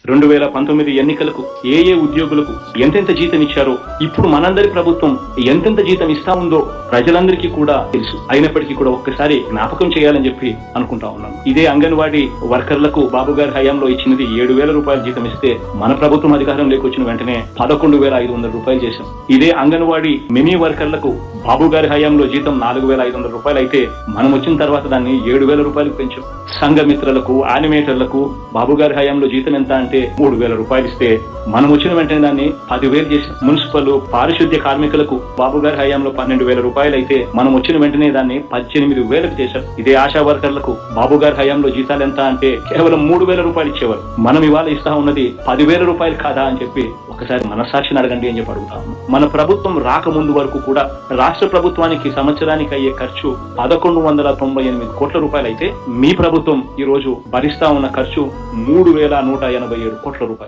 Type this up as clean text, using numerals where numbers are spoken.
2019 ఎన్నికలకు ఏ ఉద్యోగులకు ఎంతెంత జీతం ఇచ్చారో ఇప్పుడు మనందరి ప్రభుత్వం ఎంతెంత జీతం ఇస్తా ఉందో ప్రజలందరికీ కూడా తెలుసు. అయినప్పటికీ కూడా ఒక్కసారి జ్ఞాపకం చేయాలని చెప్పి అనుకుంటా ఉన్నాను. ఇదే అంగన్వాడీ వర్కర్లకు బాబు గారి హయాంలో ఇచ్చినది 7,000 రూపాయల జీతం ఇస్తే మన ప్రభుత్వం అధికారంలోకి వచ్చిన వెంటనే 11,500 రూపాయలు చేశాం. ఇదే అంగన్వాడీ మినీ వర్కర్లకు బాబు గారి హయాంలో జీతం 4,500 రూపాయలు అయితే మనం వచ్చిన తర్వాత దాన్ని 7,000 రూపాయలకు పెంచాం. సంఘమిత్రులకు, యానిమేటర్లకు బాబు గారి హయాంలో జీతం ఎంత అంటే 3,000 రూపాయలు ఇస్తే మనం వచ్చిన వెంటనే దాన్ని 10,000 చేసాం. మున్సిపల్ పారిశుద్ధ్య కార్మికులకు బాబు గారి హయాంలో 12,000 రూపాయలు అయితే మనం వచ్చిన వెంటనే దాన్ని 18,000 చేశాం. ఇదే ఆశా వర్కర్లకు బాబు గారి హయాంలో జీతాలు ఎంత అంటే కేవలం 3,000 రూపాయలు ఇచ్చేవారు. మనం ఇవాళ ఇస్తా ఉన్నది 10,000 రూపాయలు కాదా అని చెప్పి ఒకసారి మనస్సాక్షిని అడగండి అని చెప్పి అడుగుతా ఉన్నాం. మన ప్రభుత్వం రాకముందు వరకు కూడా రాష్ట్ర ప్రభుత్వానికి సంవత్సరానికి అయ్యే ఖర్చు 1,198 కోట్ల రూపాయలు అయితే మీ ప్రభుత్వం ఈ రోజు భరిస్తా ఉన్న ఖర్చు 3,187 కోట్ల రూపాయలు.